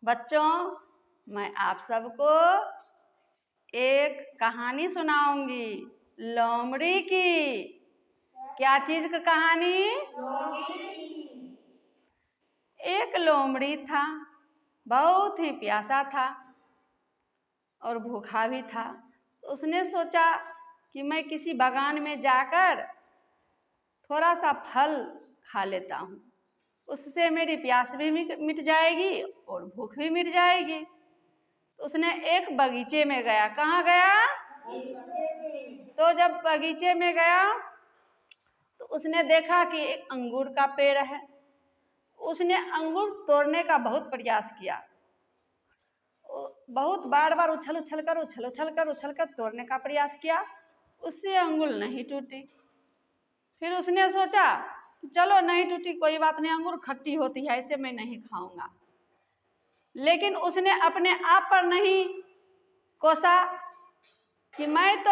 बच्चों, मैं आप सबको एक कहानी सुनाऊंगी लोमड़ी की। क्या चीज की कहानी? एक लोमड़ी था, बहुत ही प्यासा था और भूखा भी था। उसने सोचा कि मैं किसी बागान में जाकर थोड़ा सा फल खा लेता हूँ, उससे मेरी प्यास भी मिट जाएगी और भूख भी मिट जाएगी। तो उसने एक बगीचे में गया। कहाँ गया? तो जब बगीचे में गया तो उसने देखा कि एक अंगूर का पेड़ है। उसने अंगूर तोड़ने का बहुत प्रयास किया, बहुत बार बार उछल उछल कर तोड़ने का प्रयास किया, उससे अंगूर नहीं टूटी। फिर उसने सोचा चलो नहीं टूटी कोई बात नहीं, अंगूर खट्टी होती है, इसे मैं नहीं खाऊंगा। लेकिन उसने अपने आप पर नहीं कोसा कि मैं तो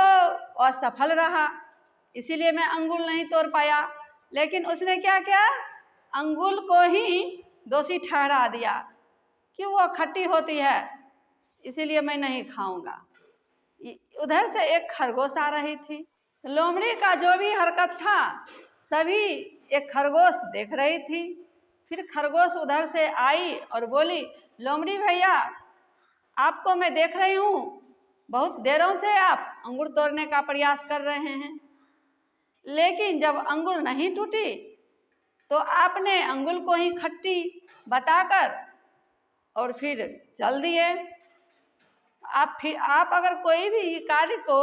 असफल रहा, इसीलिए मैं अंगूर नहीं तोड़ पाया। लेकिन उसने क्या किया? अंगूर को ही दोषी ठहरा दिया कि वो खट्टी होती है, इसीलिए मैं नहीं खाऊंगा। उधर से एक खरगोश आ रही थी। लोमड़ी का जो भी हरकत था सभी एक खरगोश देख रही थी। फिर खरगोश उधर से आई और बोली, लोमड़ी भैया, आपको मैं देख रही हूँ, बहुत देरों से आप अंगूर तोड़ने का प्रयास कर रहे हैं, लेकिन जब अंगूर नहीं टूटी तो आपने अंगूर को ही खट्टी बताकर और फिर चल दिए। आप अगर कोई भी कार्य को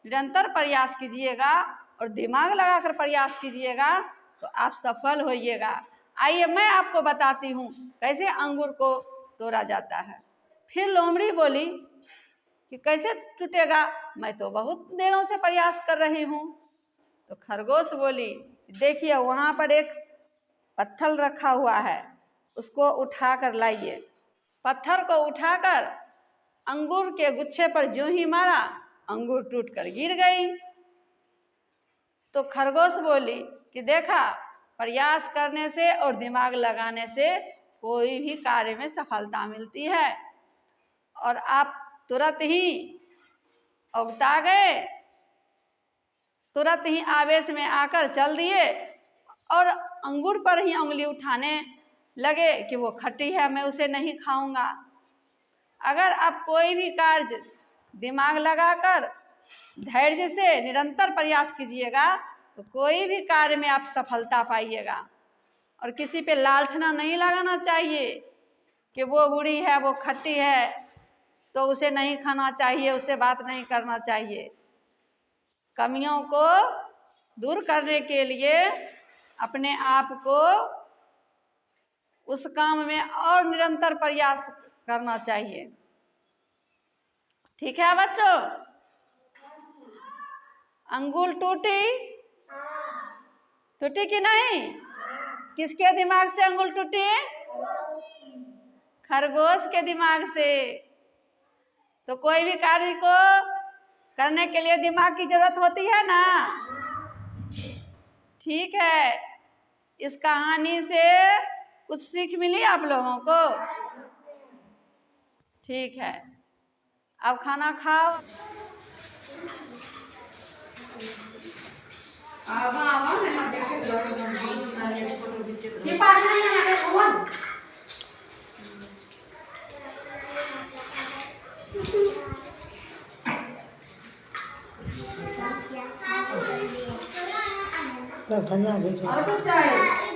निरंतर प्रयास कीजिएगा और दिमाग लगाकर प्रयास कीजिएगा तो आप सफल होइएगा। आइए मैं आपको बताती हूँ कैसे अंगूर को तोड़ा जाता है। फिर लोमड़ी बोली कि कैसे टूटेगा, मैं तो बहुत देरों से प्रयास कर रही हूँ। तो खरगोश बोली, देखिए वहाँ पर एक पत्थर रखा हुआ है, उसको उठा कर लाइए। पत्थर को उठाकर अंगूर के गुच्छे पर जो ही मारा, अंगूर टूट कर गिर गई। तो खरगोश बोली कि देखा, प्रयास करने से और दिमाग लगाने से कोई भी कार्य में सफलता मिलती है। और आप तुरंत ही उगता गए, तुरंत ही आवेश में आकर चल दिए और अंगूर पर ही उंगली उठाने लगे कि वो खट्टी है, मैं उसे नहीं खाऊंगा। अगर आप कोई भी कार्य दिमाग लगाकर धैर्य से निरंतर प्रयास कीजिएगा तो कोई भी कार्य में आप सफलता पाइएगा। और किसी पे लालचना नहीं लगाना चाहिए कि वो बुरी है, वो खट्टी है तो उसे नहीं खाना चाहिए, उससे बात नहीं करना चाहिए। कमियों को दूर करने के लिए अपने आप को उस काम में और निरंतर प्रयास करना चाहिए। ठीक है बच्चों? अंगूर टूटी? टूटी कि नहीं? किसके दिमाग से अंगूर टूटी? खरगोश के दिमाग से। तो कोई भी कार्य को करने के लिए दिमाग की जरूरत होती है ना? ठीक है, इस कहानी से कुछ सीख मिली आप लोगों को? ठीक है, अब खाना खाओ। तो धनिया दे